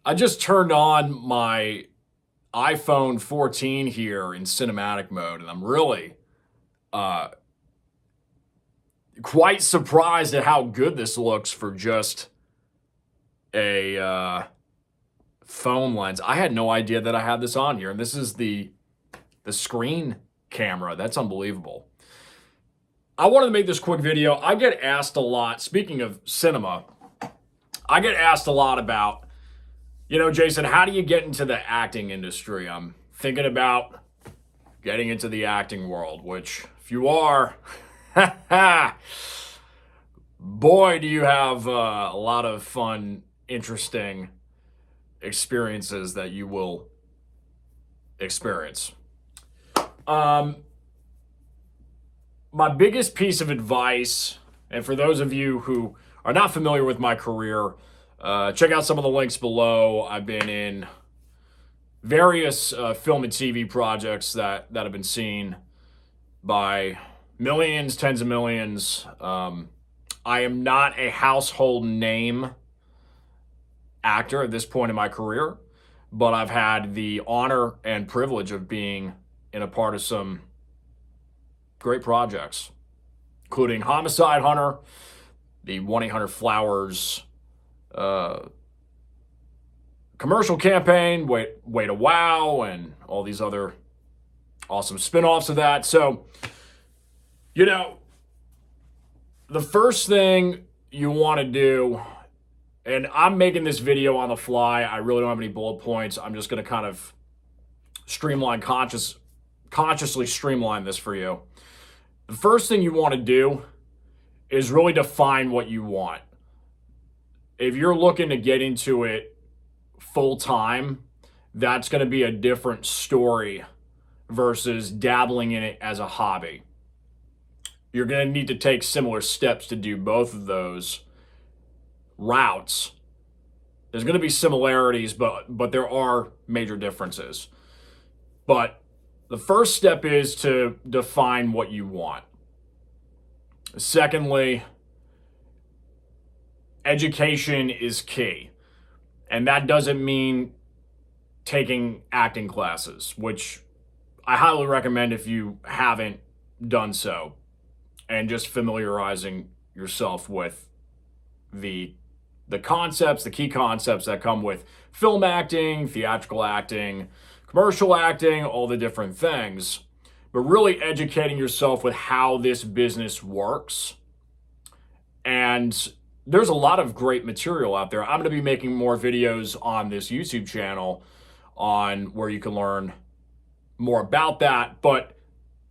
I just turned on my iPhone 14 here in cinematic mode, and I'm really uh, quite surprised at how good this looks for just a phone lens. I had no idea that I had this on here, and this is the screen camera. That's unbelievable. I wanted to make this quick video. I get asked a lot, speaking of cinema, I get asked a lot about, Jason, how do you get into the acting industry? I'm thinking about getting into the acting world, which, if you are, boy, do you have a lot of fun, interesting experiences that you will experience. Um, my biggest piece of advice, and for those of you who are not familiar with my career, check out some of the links below. I've been in various film and TV projects that have been seen by millions, tens of millions. I am not a household name actor at this point in my career, but I've had the honor and privilege of being in a part of some great projects, including Homicide Hunter, the 1-800-Flowers commercial campaign, Way to Wow, and all these other awesome spin-offs of that. So, the first thing you want to do, and I'm making this video on the fly. I really don't have any bullet points. I'm just going to kind of consciously streamline this for you. The first thing you want to do is really define what you want. If you're looking to get into it full time, that's going to be a different story versus dabbling in it as a hobby. You're going to need to take similar steps to do both of those routes. There's going to be similarities, but there are major differences. But the first step is to define what you want. Secondly, education is key. And that doesn't mean taking acting classes, which I highly recommend if you haven't done so, and just familiarizing yourself with the concepts, the key concepts that come with film acting, theatrical acting, commercial acting, all the different things, but really educating yourself with how this business works. And there's a lot of great material out there. I'm going to be making more videos on this YouTube channel on where you can learn more about that, but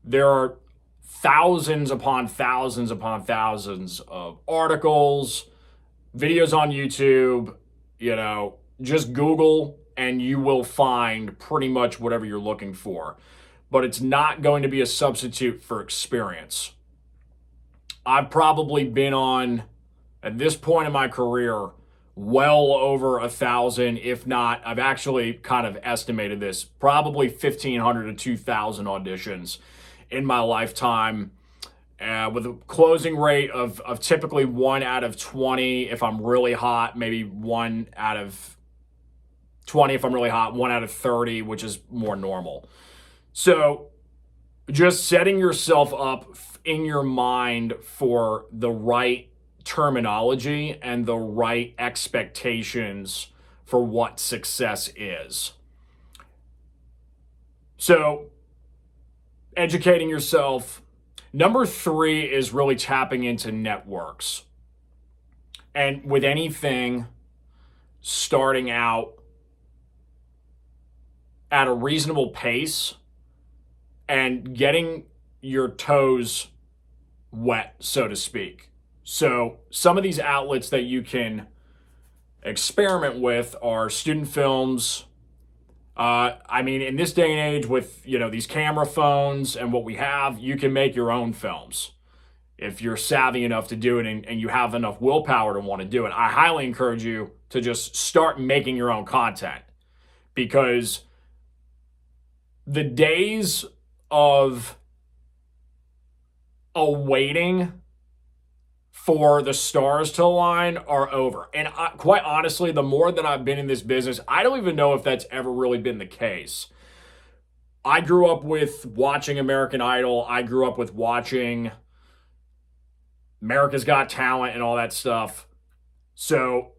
there are thousands upon thousands upon thousands of articles, videos on YouTube. Just Google and you will find pretty much whatever you're looking for. But it's not going to be a substitute for experience. I've probably been on, at this point in my career, well over 1,000, if not, I've actually kind of estimated this, probably 1,500 to 2,000 auditions in my lifetime, with a closing rate of typically 1 out of 20 if I'm really hot, maybe 1 out of 20 if I'm really hot, 1 out of 30, which is more normal. So just setting yourself up in your mind for the right terminology and the right expectations for what success is. So educating yourself. Number 3 is really tapping into networks. And with anything, starting out at a reasonable pace and getting your toes wet, so to speak. So some of these outlets that you can experiment with are student films. In this day and age with, these camera phones and what we have, you can make your own films if you're savvy enough to do it and you have enough willpower to want to do it. I highly encourage you to just start making your own content, because the days of awaiting for the stars to align are over. And quite honestly, the more that I've been in this business, I don't even know if that's ever really been the case. I grew up with watching American Idol. I grew up with watching America's Got Talent and all that stuff. So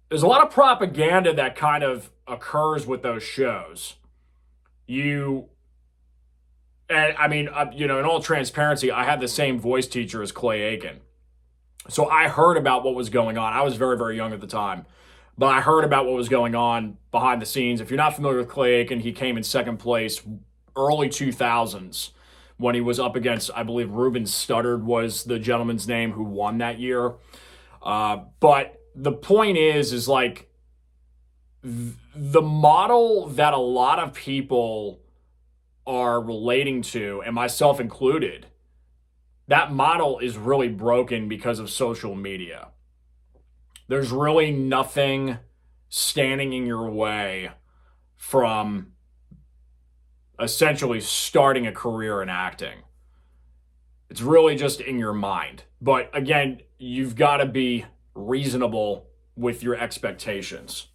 there's a lot of propaganda that kind of occurs with those shows. And I mean, in all transparency, I had the same voice teacher as Clay Aiken. So I heard about what was going on. I was very, very young at the time, but I heard about what was going on behind the scenes. If you're not familiar with Clay Aiken, he came in second place early 2000s when he was up against, I believe, Ruben Studdard was the gentleman's name who won that year. But the point is like the model that a lot of people are relating to, and myself included, that model is really broken because of social media. There's really nothing standing in your way from essentially starting a career in acting. It's really just in your mind. But again, you've got to be reasonable with your expectations.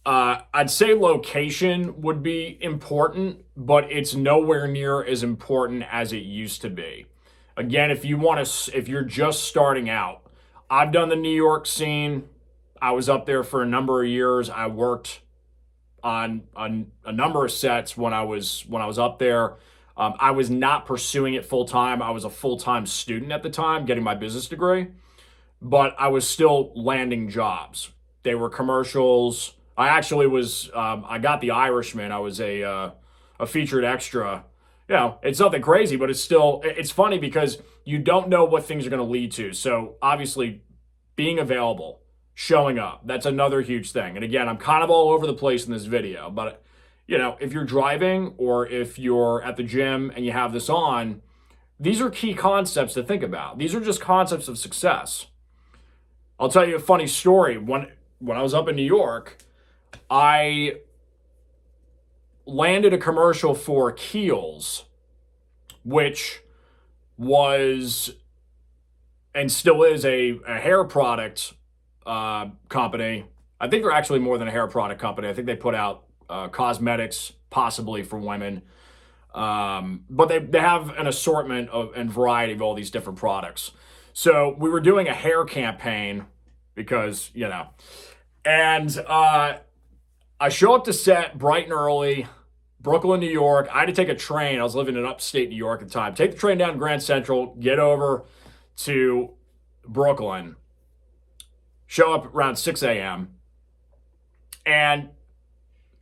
I'd say location would be important, but it's nowhere near as important as it used to be. Again, if you're just starting out, I've done the New York scene. I was up there for a number of years. I worked on a number of sets when I was up there. I was not pursuing it full time. I was a full-time student at the time, getting my business degree, but I was still landing jobs. They were commercials. I actually was, I got The Irishman. I was a featured extra. It's nothing crazy, but it's funny because you don't know what things are going to lead to. So obviously being available, showing up, that's another huge thing. And again, I'm kind of all over the place in this video, but if you're driving or if you're at the gym and you have this on, these are key concepts to think about. These are just concepts of success. I'll tell you a funny story. When I was up in New York, I landed a commercial for Kiehl's, which was and still is a hair product company. I think they're actually more than a hair product company. I think they put out cosmetics, possibly for women. But they have an assortment and variety of all these different products. So we were doing a hair campaign because, and I show up to set bright and early, Brooklyn, New York. I had to take a train. I was living in upstate New York at the time. Take the train down to Grand Central, get over to Brooklyn, show up around 6 a.m. And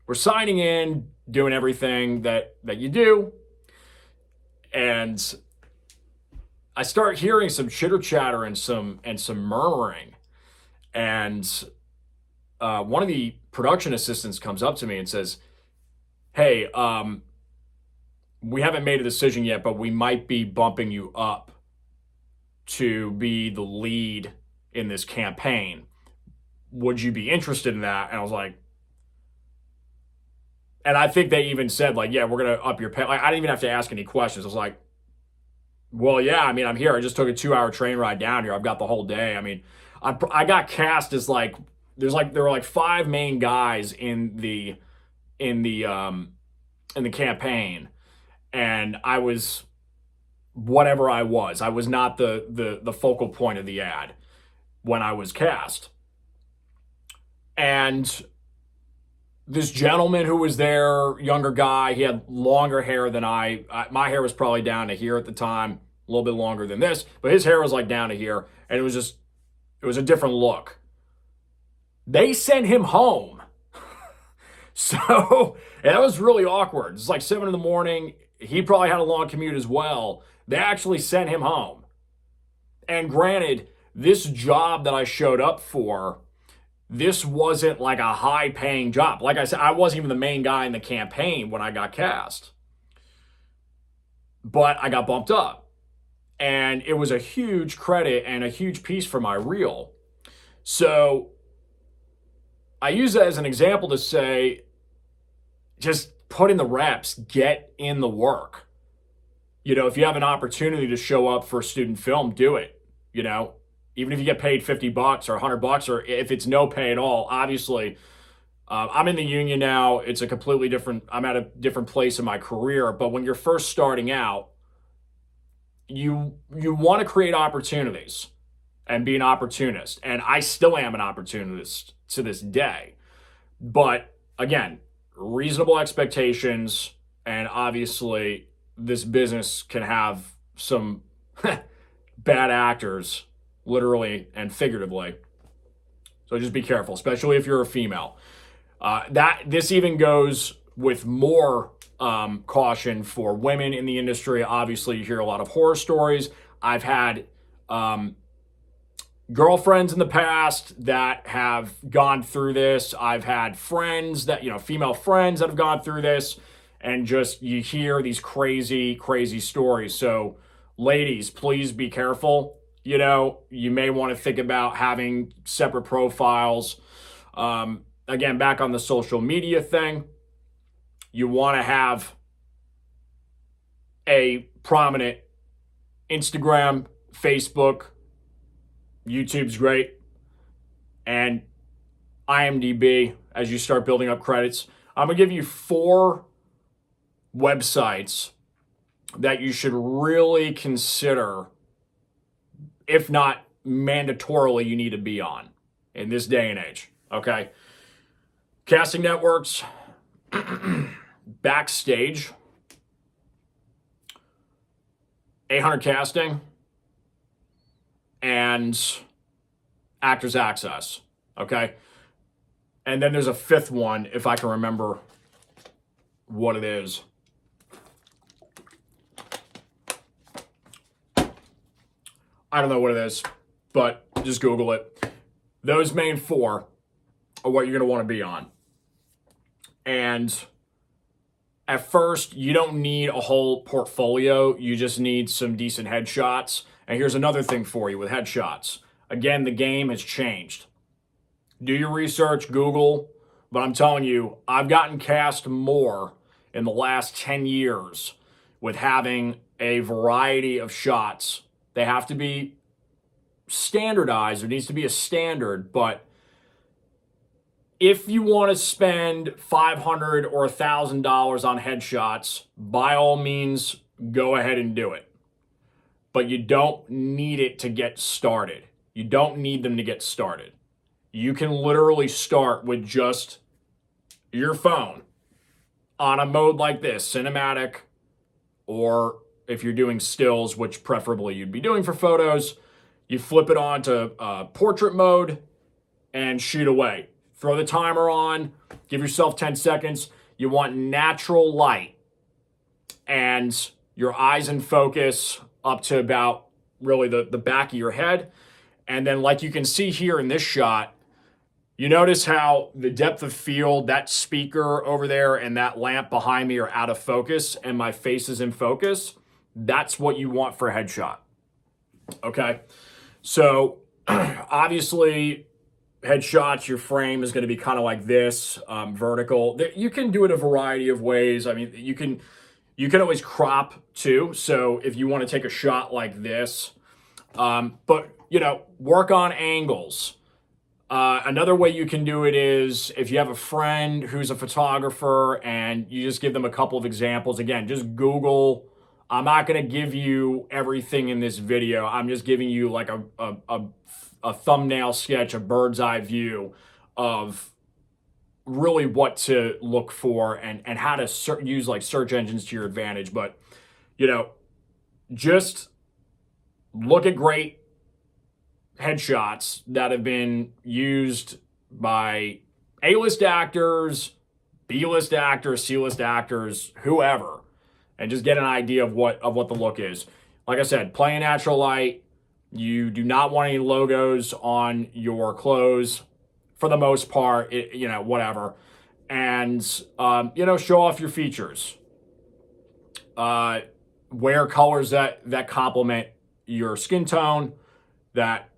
we're signing in, doing everything that you do. And I start hearing some chitter chatter and some murmuring. And one of the production assistants comes up to me and says, "Hey, we haven't made a decision yet, but we might be bumping you up to be the lead in this campaign. Would you be interested in that?" And I was like, and I think they even said like, "Yeah, we're going to up your pay." Like, I didn't even have to ask any questions. I was like, "Well, yeah, I mean, I'm here. I just took a 2-hour train ride down here. I've got the whole day." I mean, I got cast as there were like 5 main guys in the campaign, and I was whatever I was. I was not the focal point of the ad when I was cast. And this gentleman who was there, younger guy, he had longer hair than my hair was probably down to here at the time, a little bit longer than this, but his hair was like down to here, and it was a different look. They sent him home. So, and that was really awkward. It's like 7 a.m. He probably had a long commute as well. They actually sent him home. And granted, this job that I showed up for, this wasn't like a high-paying job. Like I said, I wasn't even the main guy in the campaign when I got cast. But I got bumped up. And it was a huge credit and a huge piece for my reel. So I use that as an example to say, just put in the reps, get in the work. if you have an opportunity to show up for student film, do it. Even if you get paid $50 or $100, or if it's no pay at all. Obviously, I'm in the union now. It's a completely different. I'm at a different place in my career. But when you're first starting out, you want to create opportunities and be an opportunist. And I still am an opportunist to this day. But again, reasonable expectations, and obviously this business can have some bad actors, literally and figuratively. So just be careful, especially if you're a female. This even goes with more caution for women in the industry. Obviously, you hear a lot of horror stories. I've had girlfriends in the past that have gone through this. I've had friends that, female friends that have gone through this, and just you hear these crazy, crazy stories. So, ladies, please be careful. You may want to think about having separate profiles. Again, back on the social media thing, you want to have a prominent Instagram, Facebook, YouTube's great, and IMDb as you start building up credits. I'm going to give you 4 websites that you should really consider, if not mandatorily, you need to be on in this day and age. Okay? Casting networks, Backstage, 800 Casting, and Actors Access. Okay? And then there's a 5th one, if I can remember what it is. I don't know what it is, but just Google it. Those main 4 are what you're going to want to be on. And at first, you don't need a whole portfolio. You just need some decent headshots. And here's another thing for you with headshots. Again, the game has changed. Do your research, Google. But I'm telling you, I've gotten cast more in the last 10 years with having a variety of shots. They have to be standardized. There needs to be a standard. But if you want to spend $500 or $1,000 on headshots, by all means, go ahead and do it. But you don't need it to get started. You don't need them to get started. You can literally start with just your phone on a mode like this, cinematic, or if you're doing stills, which preferably you'd be doing for photos, you flip it on to portrait mode and shoot away. Throw the timer on, give yourself 10 seconds. You want natural light and your eyes in focus up to about really the back of your head. And then like you can see here in this shot, you notice how the depth of field, that speaker over there and that lamp behind me are out of focus and my face is in focus. That's what you want for a headshot. Okay. So obviously headshots, your frame is going to be kind of like this, vertical. You can do it a variety of ways. I mean, you can always crop too. So if you want to take a shot like this, but work on angles. Another way you can do it is if you have a friend who's a photographer and you just give them a couple of examples. Again, just Google. I'm not going to give you everything in this video. I'm just giving you like a thumbnail sketch, a bird's eye view of really what to look for and how to use like search engines to your advantage. But, just look at great headshots that have been used by A-list actors, B-list actors, C-list actors, whoever, and just get an idea of what the look is. Like I said, play in natural light. You do not want any logos on your clothes for the most part, whatever. And, show off your features. Wear colors that complement your skin tone, that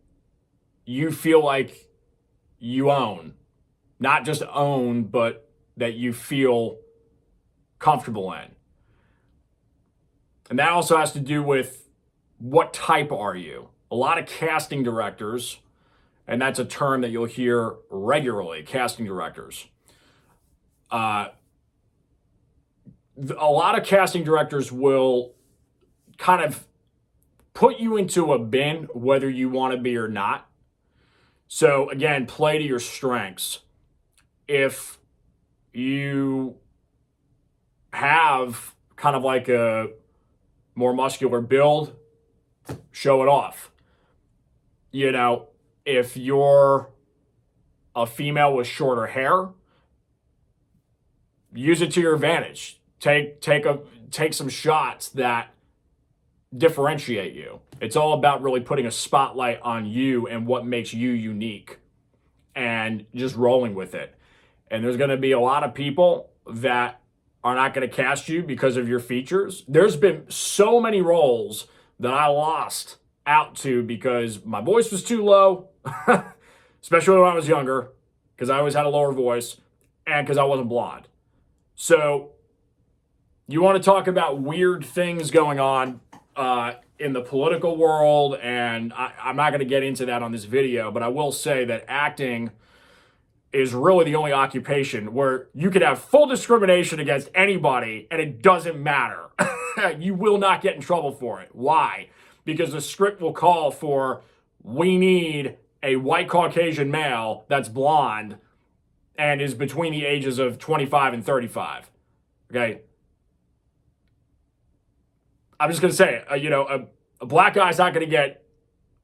you feel like you own. Not just own, but that you feel comfortable in. And that also has to do with what type are you? A lot of casting directors, and that's a term that you'll hear regularly, casting directors. A lot of casting directors will kind of put you into a bin whether you want to be or not. So again, play to your strengths. If you have kind of like a more muscular build, show it off. You know, if you're a female with shorter hair, use it to your advantage. Take some shots that differentiate you. It's all about really putting a spotlight on you and what makes you unique and just rolling with it. And there's going to be a lot of people that are not going to cast you because of your features. There's been so many roles that I lost out to because my voice was too low, especially when I was younger, because I always had a lower voice, and because I wasn't blonde. So you want to talk about weird things going on in the political world, and I'm not going to get into that on this video, but I will say that acting is really the only occupation where you could have full discrimination against anybody and it doesn't matter. You will not get in trouble for it. Why? Because the script will call for, we need a white Caucasian male that's blonde and is between the ages of 25 and 35. Okay? I'm just going to say, a black guy's not going to get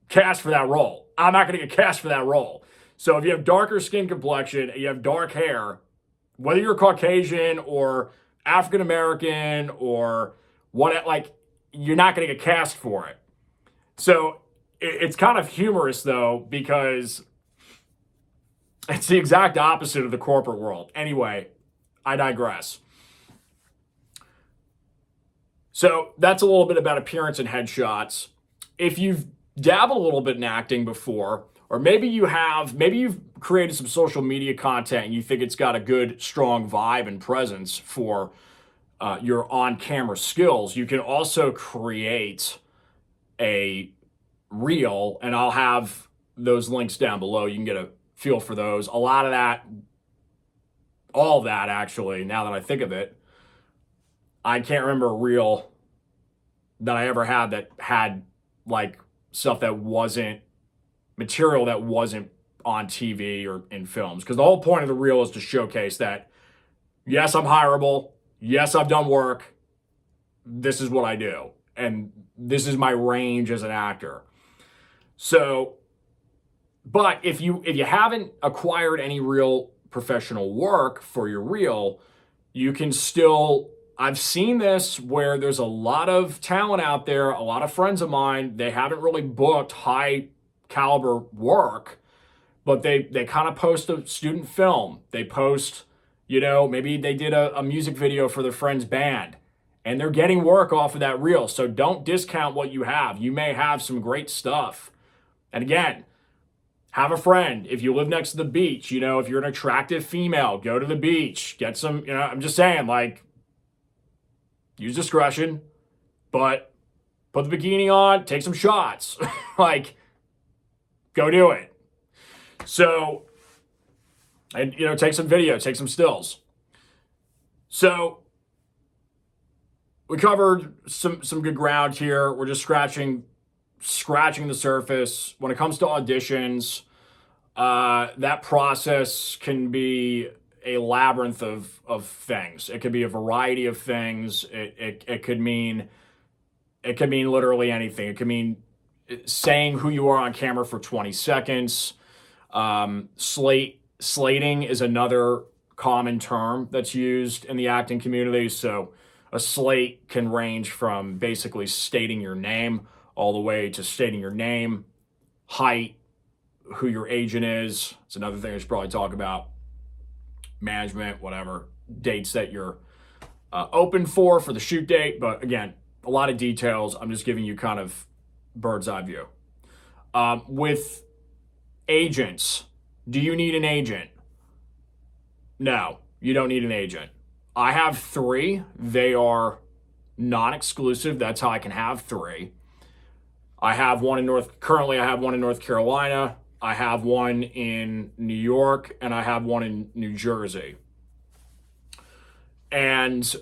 cast for that role. I'm not going to get cast for that role. So if you have darker skin complexion and you have dark hair, whether you're Caucasian or African American or what, like, you're not going to get cast for it. So it's kind of humorous, though, because it's the exact opposite of the corporate world. Anyway, I digress. So that's a little bit about appearance and headshots. If you've dabbled a little bit in acting before, or maybe you've created some social media content and you think it's got a good, strong vibe and presence for your on-camera skills, you can also create a reel, and I'll have those links down below. You can get a feel for those. A lot of that, all of that actually, now that I think of it, I can't remember a reel that I ever had that had like stuff that wasn't material that wasn't on TV or in films. Because the whole point of the reel is to showcase that, yes, I'm hireable. Yes, I've done work. This is what I do. And this is my range as an actor. So, but if you haven't acquired any real professional work for your reel, you can still, I've seen this where there's a lot of talent out there, a lot of friends of mine, they haven't really booked high caliber work, but they kind of post a student film. They post, maybe they did a music video for their friend's band, and they're getting work off of that reel. So don't discount what you have. You may have some great stuff. And again, have a friend. If you live next to the beach, if you're an attractive female, go to the beach, get some, I'm just saying, like, use discretion, but put the bikini on, take some shots. Like, go do it. So, and, take some video, take some stills. So, we covered some good ground here. We're just scratching the surface. When it comes to auditions, that process can be a labyrinth of things. It could be a variety of things. It could mean literally anything. It could mean saying who you are on camera for 20 seconds. Slating is another common term that's used in the acting community. So a slate can range from basically stating your name all the way to stating your name, height, who your agent is. It's another thing I should probably talk about. Management, whatever, dates that you're open for the shoot date. But again, a lot of details. I'm just giving you kind of bird's eye view. With agents, do you need an agent? No, you don't need an agent. I have 3. They are non-exclusive. That's how I can have 3. I have one in currently I have one in North Carolina, I have one in New York, and I have one in New Jersey. And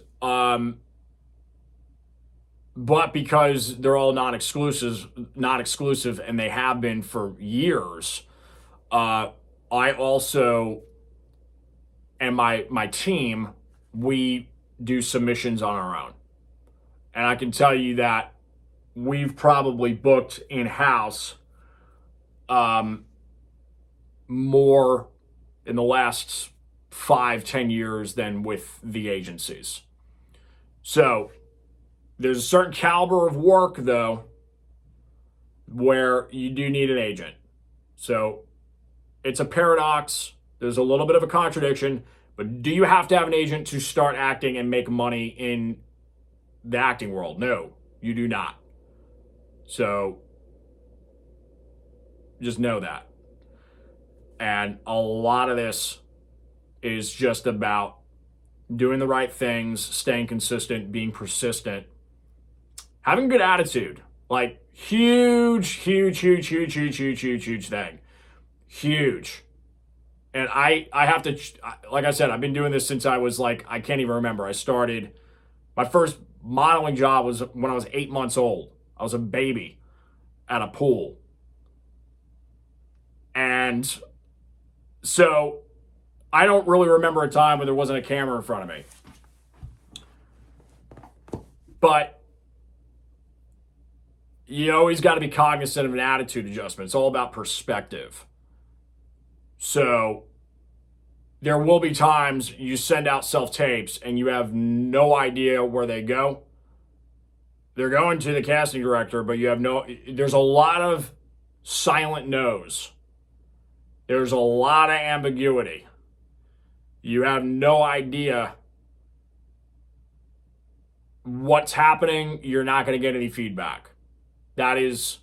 but because they're all non-exclusive, and they have been for years, I also and my team, we do submissions on our own. And I can tell you that we've probably booked in-house more in the last 5-10 years than with the agencies. So there's a certain caliber of work, though, where you do need an agent. So it's a paradox. There's a little bit of a contradiction, but do you have to have an agent to start acting and make money in the acting world? No, you do not. So just know that. And a lot of this is just about doing the right things, staying consistent, being persistent, having a good attitude. Like, huge thing. Huge. And I have to, like I said, I've been doing this since I was like, I can't even remember. I started, my first modeling job was when I was 8 months old. I was a baby at a pool. And so I don't really remember a time when there wasn't a camera in front of me. But you always got to be cognizant of an attitude adjustment. It's all about perspective. So there will be times you send out self-tapes and you have no idea where they go. They're going to the casting director, but you have there's a lot of silent no's. There's a lot of ambiguity. You have no idea what's happening. You're not going to get any feedback. That is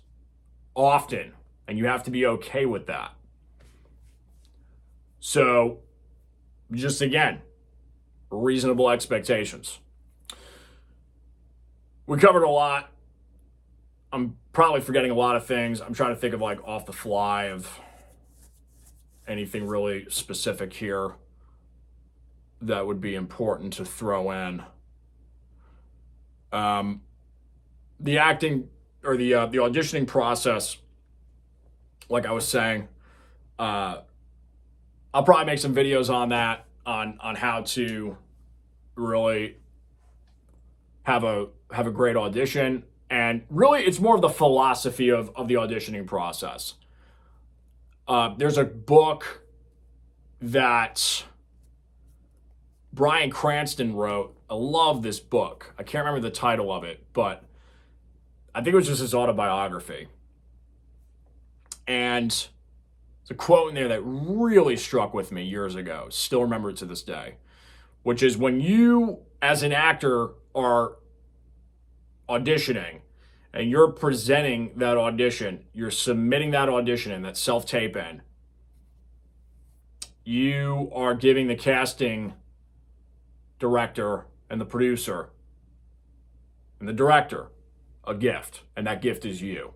often, and you have to be okay with that. So, just again, reasonable expectations. We covered a lot. I'm probably forgetting a lot of things. I'm trying to think of, like, off the fly of anything really specific here that would be important to throw in. The acting or the auditioning process, like I was saying, I'll probably make some videos on that, on how to really have a great audition. And really, it's more of the philosophy of the auditioning process. There's a book that Bryan Cranston wrote. I love this book. I can't remember the title of it, but I think it was just his autobiography. And there's a quote in there that really struck with me years ago. Still remember it to this day, which is, when you, as an actor, are auditioning and you're presenting that audition, you're submitting that audition in, that self-tape in, you are giving the casting director and the producer and the director a gift, and that gift is you.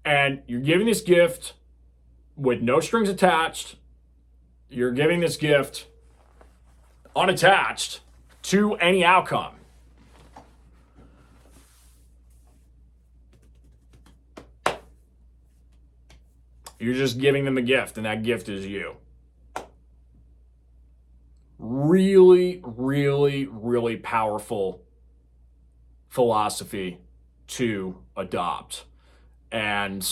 And you're giving this gift with no strings attached. You're giving this gift unattached to any outcome. You're just giving them a gift, and that gift is you. Really, really, really powerful philosophy to adopt. And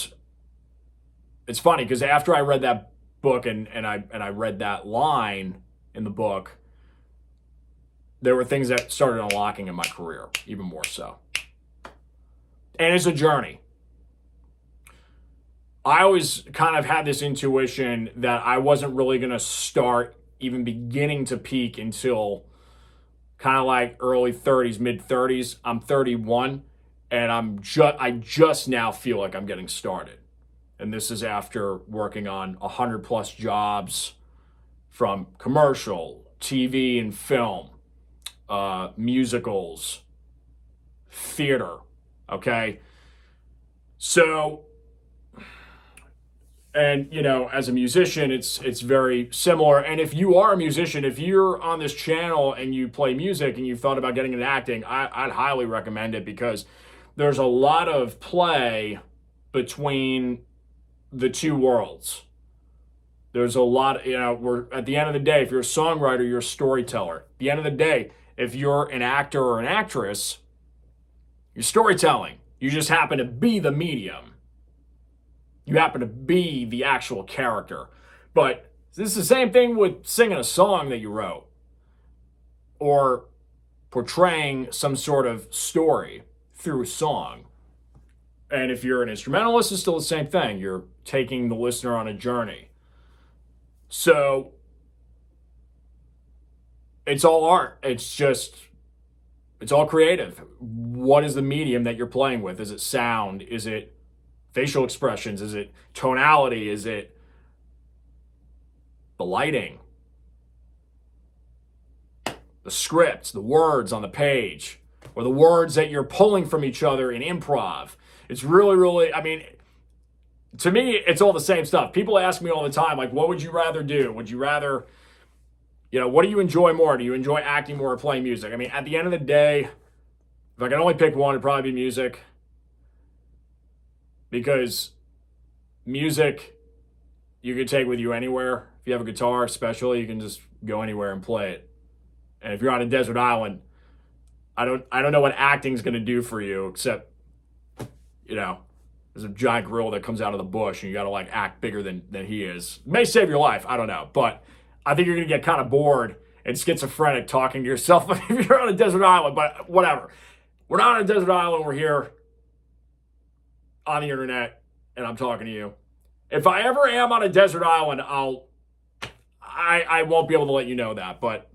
it's funny because after I read that book and I read that line in the book, there were things that started unlocking in my career, even more so. And it's a journey. I always kind of had this intuition that I wasn't really going to start even beginning to peak until kind of like early 30s, mid 30s. I'm 31, and I just now feel like I'm getting started. And this is after working on 100 plus jobs, from commercial, TV, and film. musicals, theater. Okay. So, and you know, as a musician, it's very similar. And if you are a musician, if you're on this channel and you play music and you thought about getting into acting, I'd highly recommend it, because there's a lot of play between the two worlds. There's a lot, you know, we're at the end of the day, if you're a songwriter, you're a storyteller. At the end of the day, if you're an actor or an actress, you're storytelling. You just happen to be the medium. You happen to be the actual character. But this is the same thing with singing a song that you wrote or portraying some sort of story through a song. And if you're an instrumentalist, it's still the same thing. You're taking the listener on a journey. So it's all art. It's all creative. What is the medium that you're playing with? Is it sound? Is it facial expressions? Is it tonality? Is it the lighting? The scripts, the words on the page, or the words that you're pulling from each other in improv. It's really, I mean, to me, it's all the same stuff. People ask me all the time, like, what would you rather do? Would you rather, you know, what do you enjoy more? Do you enjoy acting more or playing music? I mean, at the end of the day, if I can only pick one, it'd probably be music. Because music, you can take with you anywhere. If you have a guitar, especially, you can just go anywhere and play it. And if you're on a desert island, I don't know what acting's going to do for you, except, you know, there's a giant gorilla that comes out of the bush and you got to like act bigger than he is. It may save your life. I don't know. But I think you're going to get kind of bored and schizophrenic talking to yourself if you're on a desert island. But whatever. We're not on a desert island. We're here on the internet and I'm talking to you. If I ever am on a desert island, I won't be able to let you know that. But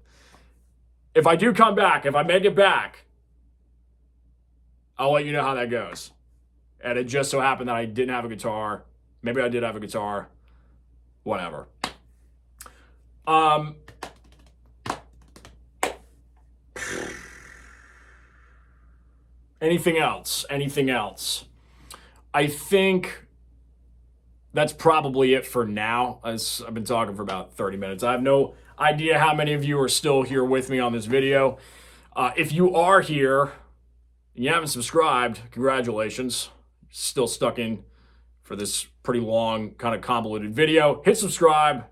if I do come back, if I make it back, I'll let you know how that goes. And it just so happened that I didn't have a guitar. Maybe I did have a guitar. Whatever. Anything else? Anything else? I think that's probably it for now. As I've been talking for about 30 minutes. I have no idea how many of you are still here with me on this video. If you are here and you haven't subscribed, congratulations. Still stuck in for this pretty long, kind of convoluted video. Hit subscribe,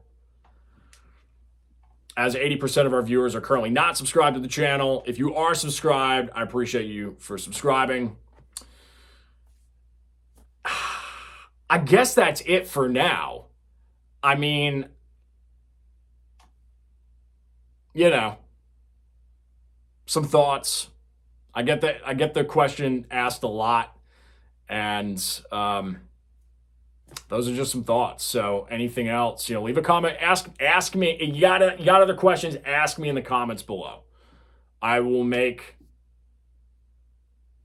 as 80% of our viewers are currently not subscribed to the channel. If you are subscribed, I appreciate you for subscribing. I guess that's it for now. I mean, you know, some thoughts. I get the question asked a lot. And those are just some thoughts. So anything else, you know, leave a comment, ask me. You got other questions, ask me in the comments below. I will make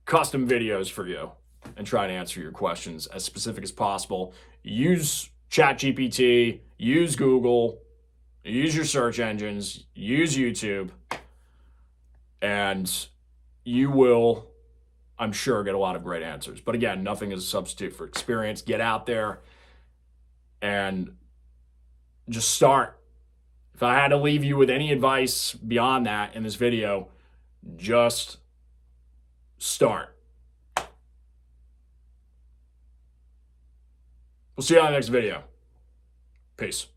custom videos for you and try to answer your questions as specific as possible. Use ChatGPT, use Google, use your search engines, use YouTube, and you will, I'm sure, get a lot of great answers. But again, nothing is a substitute for experience. Get out there and just start. If I had to leave you with any advice beyond that in this video, just start. We'll see you on the next video. Peace.